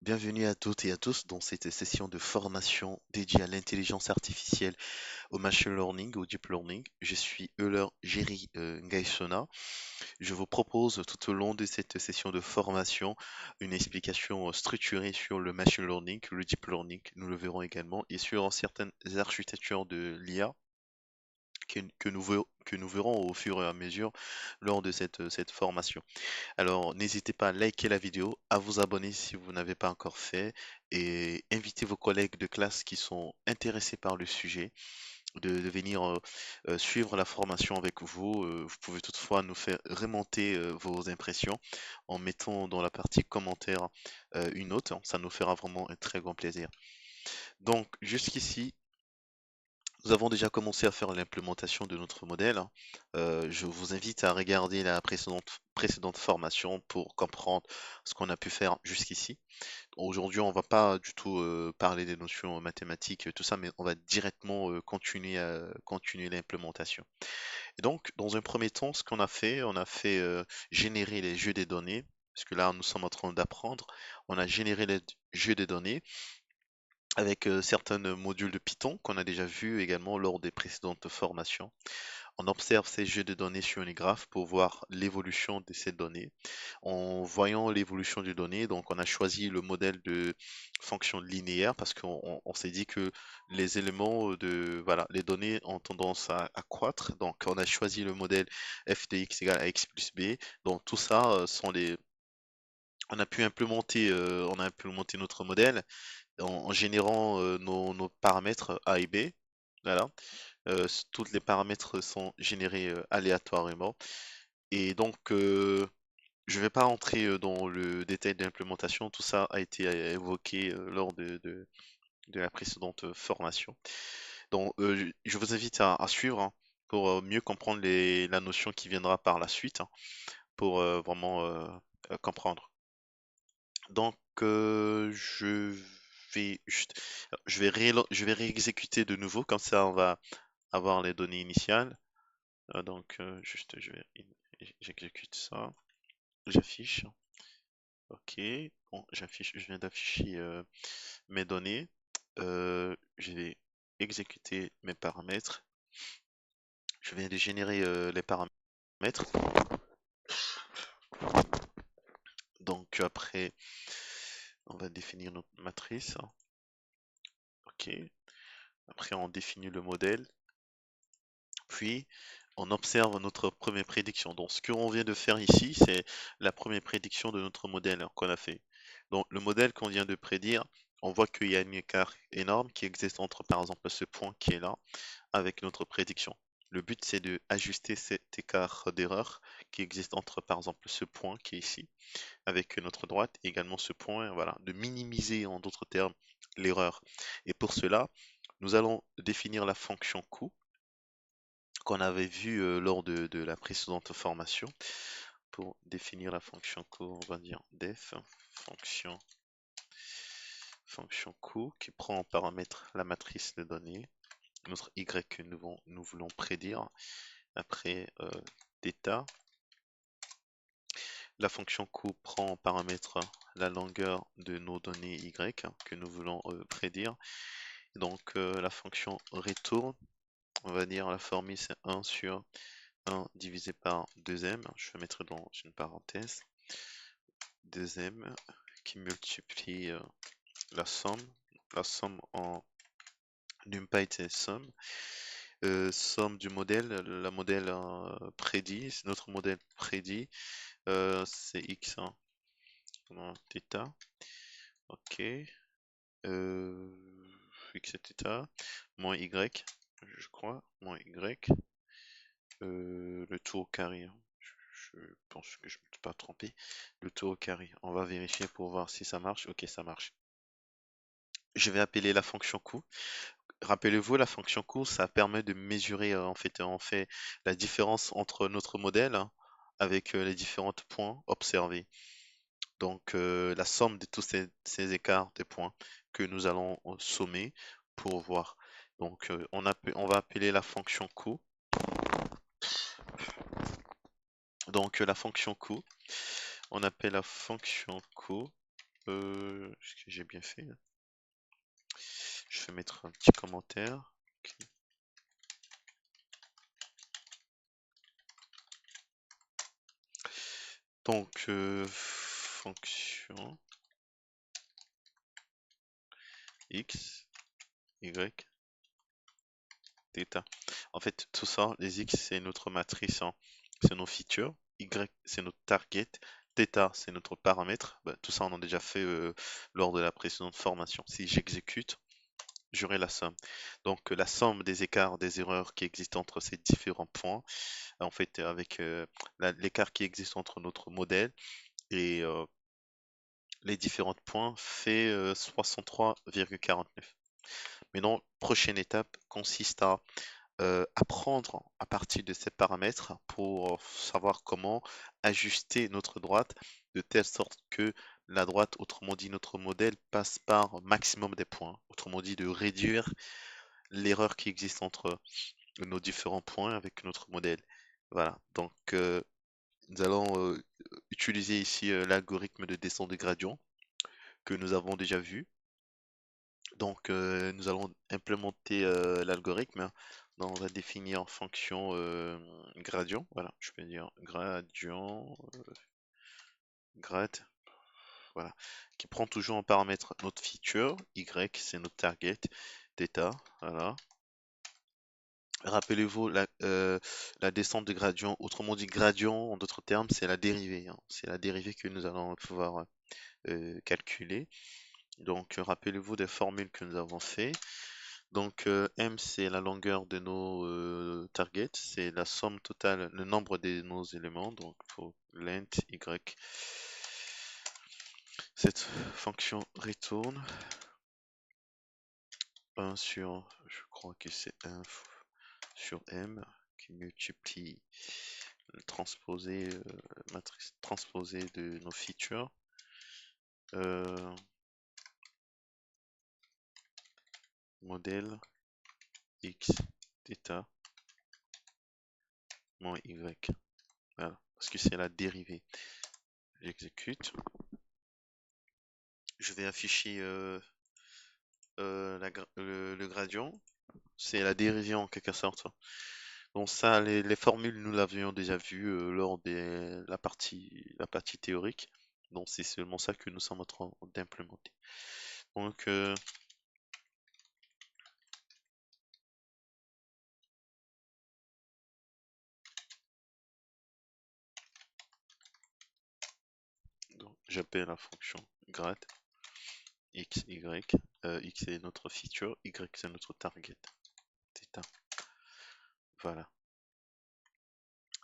Bienvenue à toutes et à tous dans cette session de formation dédiée à l'intelligence artificielle, au machine learning, au deep learning. Je suis Euler Jerry Ngaisona. Je vous propose tout au long de cette session de formation une explication structurée sur le machine learning, le deep learning, nous le verrons également, et sur certaines architectures de l'IA que nous verrons au fur et à mesure lors de cette formation. Alors, n'hésitez pas à liker la vidéo, à vous abonner si vous n'avez pas encore fait, et invitez vos collègues de classe qui sont intéressés par le sujet de venir suivre la formation avec vous. Vous pouvez toutefois nous faire remonter vos impressions en mettant dans la partie commentaire une note. Ça nous fera vraiment un très grand plaisir. Donc, jusqu'ici, nous avons déjà commencé à faire l'implémentation de notre modèle. Je vous invite à regarder la précédente formation pour comprendre ce qu'on a pu faire jusqu'ici. Aujourd'hui, on va pas du tout parler des notions mathématiques, tout ça, mais on va directement continuer l'implémentation. Et donc, dans un premier temps, ce qu'on a fait, on a fait générer les jeux des données, parce que là, nous sommes en train d'apprendre. On a généré les jeux des données avec certains modules de Python qu'on a déjà vus également lors des précédentes formations. On observe ces jeux de données sur un graphe pour voir l'évolution de ces données. En voyant l'évolution des données, donc on a choisi le modèle de fonction linéaire parce qu'on s'est dit que les éléments voilà, les données ont tendance à croître. Donc on a choisi le modèle f de x égale à x plus b. Donc tout ça sont on a implémenté notre modèle en générant nos paramètres A et B. Voilà. Tous les paramètres sont générés aléatoirement. Et donc, je ne vais pas entrer dans le détail de l'implémentation. Tout ça a été évoqué lors de la précédente formation. Donc, je vous invite à suivre hein, pour mieux comprendre la notion qui viendra par la suite, hein, pour vraiment comprendre. Donc, je vais réexécuter de nouveau, comme ça on va avoir les données initiales. Donc, j'exécute ça, j'affiche. Ok, bon, je viens d'afficher mes données. Je vais exécuter mes paramètres. Je viens de générer les paramètres. Donc après, on va définir notre matrice. Ok. Après, on définit le modèle. Puis, on observe notre première prédiction. Donc, ce qu'on vient de faire ici, c'est la première prédiction de notre modèle hein, qu'on a fait. Donc, le modèle qu'on vient de prédire, on voit qu'il y a un écart énorme qui existe entre, par exemple, ce point qui est là, avec notre prédiction. Le but, c'est de ajuster cet écart d'erreur qui existe entre, par exemple, ce point qui est ici, avec notre droite, et également ce point, voilà, de minimiser, en d'autres termes, l'erreur. Et pour cela, nous allons définir la fonction coût qu'on avait vu lors de la précédente formation. Pour définir la fonction coût, on va dire def fonction coût qui prend en paramètre la matrice de données, notre y que nous voulons prédire. Après θ, la fonction coût prend en paramètre la longueur de nos données y que nous voulons prédire. Donc la fonction retourne, on va dire la formule c'est 1 sur 1 divisé par 2m, je vais mettre dans une parenthèse, 2m qui multiplie la somme en numpy c'est somme, somme du modèle, la modèle prédit, c'est notre modèle prédit, c'est x, hein, θ, ok, x et θ, moins y, je crois, moins y, le tout au carré, hein. Je pense que je ne me suis pas trompé. Le tout au carré. On va vérifier pour voir si ça marche. Ok, ça marche. Je vais appeler la fonction coût. Rappelez-vous, la fonction coût, ça permet de mesurer en fait la différence entre notre modèle hein, avec les différents points observés. Donc la somme de tous ces écarts des points que nous allons sommer pour voir. Donc on va appeler la fonction coût. Donc la fonction coût, on appelle la fonction coût Est-ce que j'ai bien fait? Je vais mettre un petit commentaire. Ok. Donc, fonction x, y, θ. En fait, tout ça, les x, c'est notre matrice, hein. C'est nos features. Y, c'est notre target. Θ, c'est notre paramètre. Bah, tout ça, on en a déjà fait lors de la précédente formation. Si j'exécute, j'aurai la somme. Donc, la somme des écarts, des erreurs qui existent entre ces différents points, en fait, avec l'écart qui existe entre notre modèle et les différents points, fait 63,49. Maintenant, prochaine étape consiste à apprendre à partir de ces paramètres pour savoir comment ajuster notre droite de telle sorte que la droite, autrement dit notre modèle, passe par maximum des points. Autrement dit, de réduire l'erreur qui existe entre nos différents points avec notre modèle. Voilà, donc nous allons utiliser ici l'algorithme de descente de gradient que nous avons déjà vu. Donc, nous allons implémenter l'algorithme. Donc, on va définir en fonction gradient. Voilà, je peux dire gradient, grad, voilà, qui prend toujours en paramètre notre feature. Y, c'est notre target. Θ, voilà. Rappelez-vous la descente de gradient. Autrement dit, gradient, en d'autres termes, c'est la dérivée, hein. C'est la dérivée que nous allons pouvoir calculer. Donc, rappelez-vous des formules que nous avons fait. Donc, M, c'est la longueur de nos targets, c'est la somme totale, le nombre de nos éléments. Donc, pour length Y, cette fonction retourne 1 sur, je crois que c'est 1 sur M, qui multiplie le transposé, matrice transposée de nos features. Modèle X, θ, moins Y. Voilà, parce que c'est la dérivée. J'exécute. Je vais afficher le gradient. C'est la dérivée en quelque sorte. Donc ça, les formules, nous l'avions déjà vu lors de la partie théorique. Donc c'est seulement ça que nous sommes en train d'implémenter. Donc j'appelle la fonction grad x, y. X est notre feature, y c'est notre target. Θ. Voilà.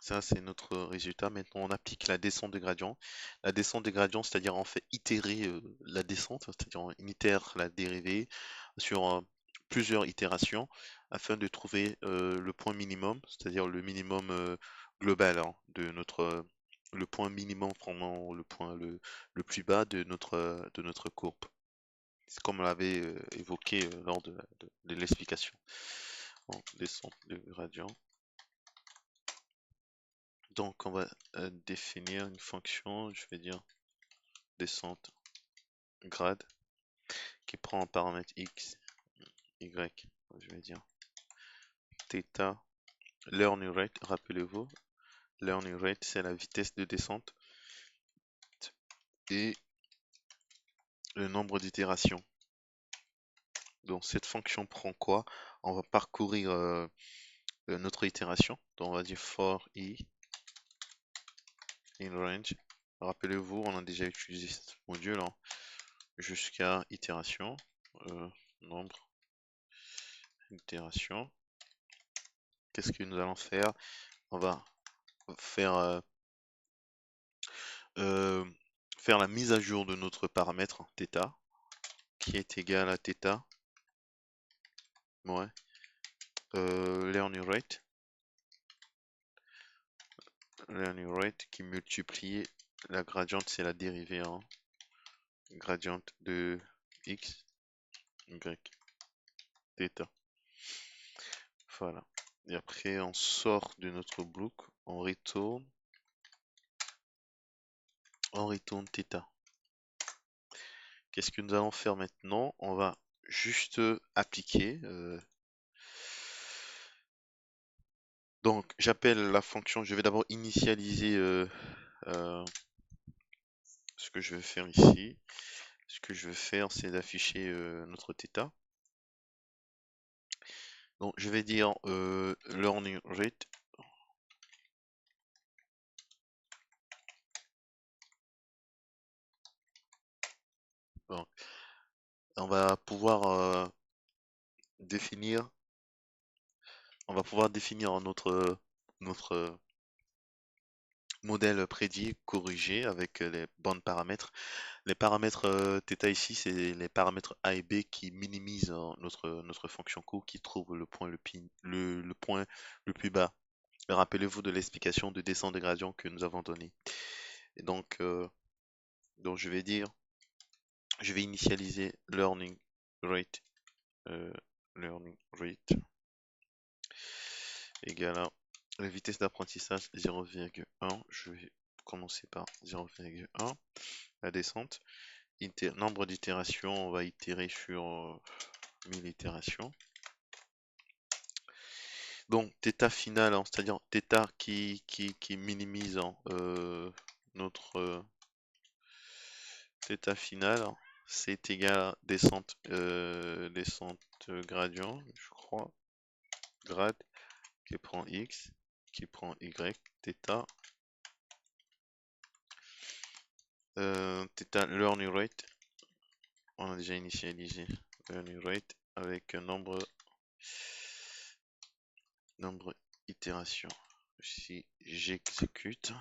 Ça, c'est notre résultat. Maintenant, on applique la descente de gradient. La descente de gradient, c'est-à-dire on fait itérer la descente, c'est-à-dire on itère la dérivée sur plusieurs itérations afin de trouver le point minimum, c'est-à-dire le minimum global, hein, le point minimum vraiment le point le plus bas de notre courbe. C'est comme on l'avait évoqué lors de l'explication. Bon, descente de gradient. Donc on va définir une fonction, je vais dire descente grad, qui prend en paramètre x, y, je vais dire θ, learning rate, rappelez-vous, learning rate c'est la vitesse de descente et le nombre d'itérations. Donc cette fonction prend quoi? On va parcourir notre itération, donc on va dire for i in range. Rappelez-vous, on a déjà utilisé ce module, hein, jusqu'à itération, nombre d'itérations. Qu'est-ce que nous allons faire? On va faire, faire la mise à jour de notre paramètre θ, qui est égal à θ, ouais, learning rate qui multiplie la gradiente, c'est la dérivée en gradiente de x, y, θ. Voilà. Et après, on sort de notre bloc, on retourne θ. Qu'est-ce que nous allons faire maintenant? On va juste appliquer. Donc, j'appelle la fonction. Je vais d'abord initialiser euh, ce que je vais faire ici. Ce que je vais faire, c'est d'afficher notre θ. Donc, je vais dire learning rate. Donc, on va pouvoir définir, notre modèle prédit, corrigé avec les bons paramètres. Les paramètres θ ici, c'est les paramètres A et B qui minimisent notre fonction coût, qui trouve le point le point le plus bas. Rappelez-vous de l'explication de descente de gradient que nous avons donnée. Et donc je vais initialiser rate, euh, learning rate égale à la vitesse d'apprentissage 0,1. Je vais commencer par 0,1. La descente. Nombre d'itérations, on va itérer sur 1000 itérations. Donc, θ final, hein, c'est-à-dire θ qui minimise hein, notre θ final, hein, c'est égal à descente gradient, je crois, grade qui prend x, qui prend y, θ, θ learning rate, on a déjà initialisé learning rate avec un nombre itération. Si j'exécute,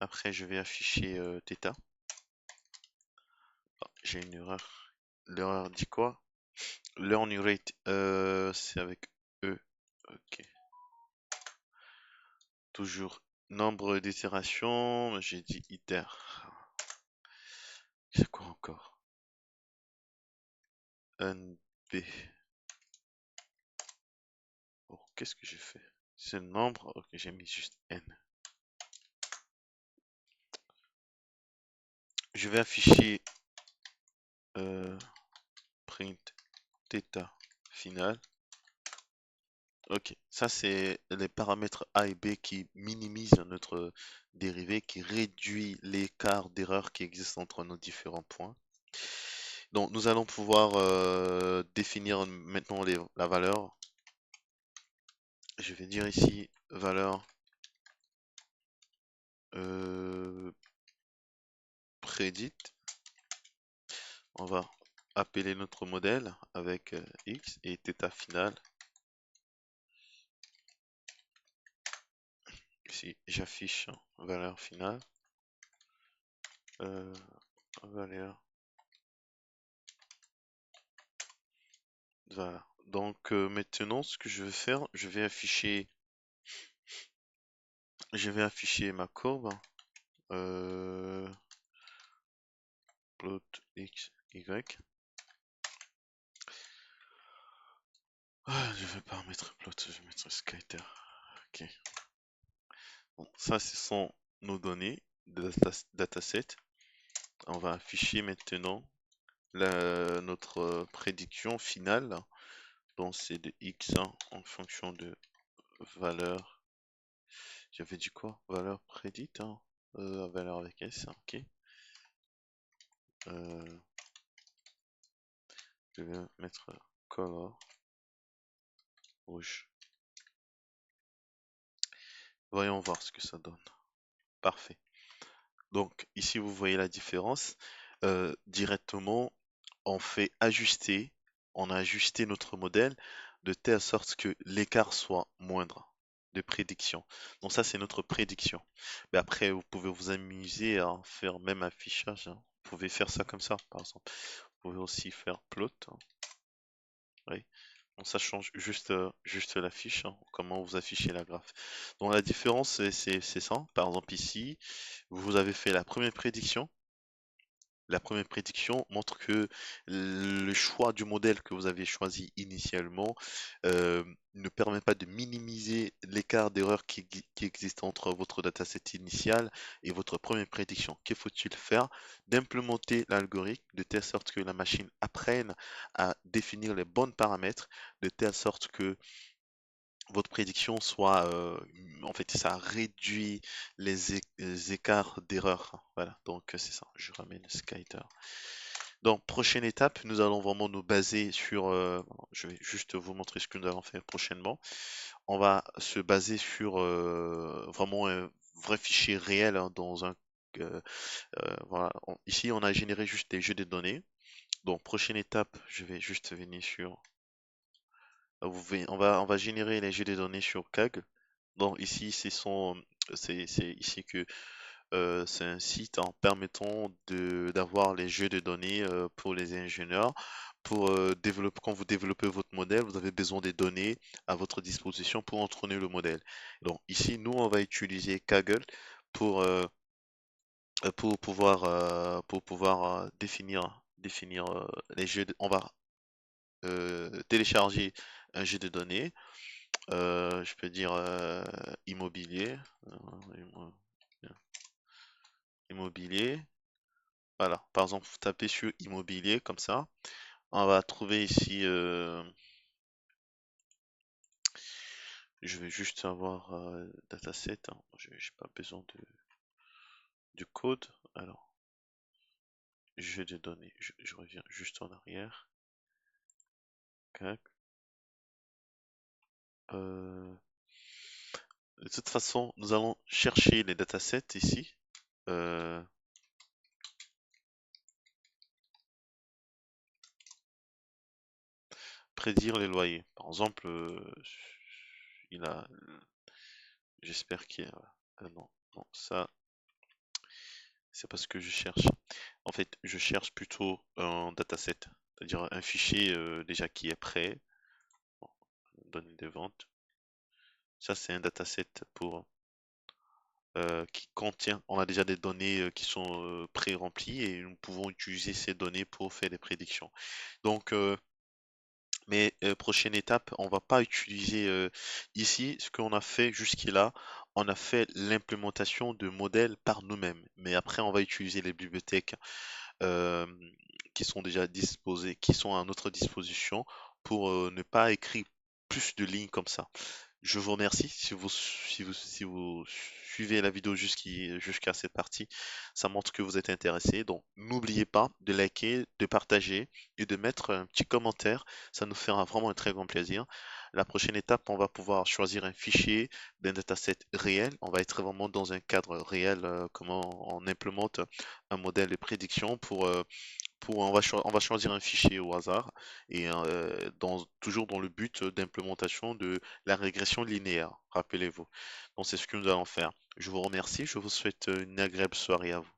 après je vais afficher θ. Oh, j'ai une erreur. L'erreur dit quoi? Learning rate, c'est avec E. Ok. Toujours nombre d'itérations, j'ai dit iter. C'est quoi encore? NB. Oh, qu'est-ce que j'ai fait? C'est le nombre? Ok, j'ai mis juste N. Je vais afficher print θ final. Ok, ça c'est les paramètres A et B qui minimisent notre dérivée, qui réduit l'écart d'erreur qui existe entre nos différents points. Donc nous allons pouvoir définir maintenant la valeur. Je vais dire ici valeur prédite. On va appeler notre modèle avec x et θ final. Ici j'affiche valeur finale. Valeur. Voilà. Donc maintenant ce que je vais faire, je vais afficher ma courbe. Plot x, y. Ah, je vais pas mettre plot, je vais mettre scatter. Ok. Bon, ça, ce sont nos données de dataset. On va afficher maintenant notre prédiction finale. Donc, c'est de x hein, en fonction de valeur. J'avais dit quoi? Valeur prédite, hein, valeur avec s, ok. Je vais mettre color rouge. Voyons voir ce que ça donne. Parfait. Donc ici, vous voyez la différence. Directement, on fait ajuster, on a ajusté notre modèle de telle sorte que l'écart soit moindre de prédiction. Donc ça, c'est notre prédiction. Mais après, vous pouvez vous amuser à faire même affichage, hein. Vous pouvez faire ça comme ça, par exemple. Vous pouvez aussi faire plot, hein. Oui. Donc ça change juste l'affiche, hein, comment vous affichez la graphe. Donc la différence, c'est ça. Par exemple ici, vous avez fait la première prédiction. La première prédiction montre que le choix du modèle que vous avez choisi initialement euh, ne permet pas de minimiser l'écart d'erreur qui existe entre votre dataset initial et votre première prédiction. Que faut-il faire? D'implémenter l'algorithme de telle sorte que la machine apprenne à définir les bons paramètres, de telle sorte que votre prédiction soit, en fait, ça réduit les écarts d'erreur. Voilà, donc c'est ça. Je ramène Skyter. Donc, prochaine étape, nous allons vraiment nous baser sur. Je vais juste vous montrer ce que nous allons faire prochainement. On va se baser sur vraiment un vrai fichier réel hein, dans un. euh, voilà. Ici, on a généré juste des jeux de données. Donc, prochaine étape, je vais juste venir sur. On va générer les jeux de données sur Kaggle. Donc ici, c'est ici que c'est un site en permettant d'avoir les jeux de données pour les ingénieurs. Pour développer, quand vous développez votre modèle, vous avez besoin des données à votre disposition pour entraîner le modèle. Donc ici, nous, on va utiliser Kaggle pour, pour pouvoir définir les on va télécharger un jeu de données. Je peux dire immobilier. immo- Immobilier. Voilà. Par exemple, vous tapez sur immobilier comme ça. On va trouver ici. Je vais juste avoir dataset. Hein. J'ai pas besoin du code. Alors, jeu de données. Je reviens juste en arrière. Cac. Euh, de toute façon, nous allons chercher les datasets ici. Euh, Prédire les loyers. Par exemple, il a. J'espère qu'il y a. Non, non, ça, c'est parce que je cherche. En fait, je cherche plutôt un dataset, c'est-à-dire un fichier déjà qui est prêt. Bon, données de vente. Ça, c'est un dataset pour qui contient. On a déjà des données qui sont pré-remplies et nous pouvons utiliser ces données pour faire des prédictions. Donc, mais prochaine étape, on va pas utiliser ici ce qu'on a fait jusqu'ici-là. On a fait l'implémentation de modèles par nous-mêmes. Mais après, on va utiliser les bibliothèques euh, qui sont déjà disposées, qui sont à notre disposition pour ne pas écrire plus de lignes comme ça. Je vous remercie si vous suivez la vidéo jusqu'à cette partie. Ça montre que vous êtes intéressé. Donc, n'oubliez pas de liker, de partager et de mettre un petit commentaire. Ça nous fera vraiment un très grand plaisir. La prochaine étape, on va pouvoir choisir un fichier d'un dataset réel. On va être vraiment dans un cadre réel, comment on implémente un modèle de prédiction on va choisir un fichier au hasard et toujours dans le but d'implémentation de la régression linéaire, rappelez-vous. Donc c'est ce que nous allons faire. Je vous remercie, je vous souhaite une agréable soirée à vous.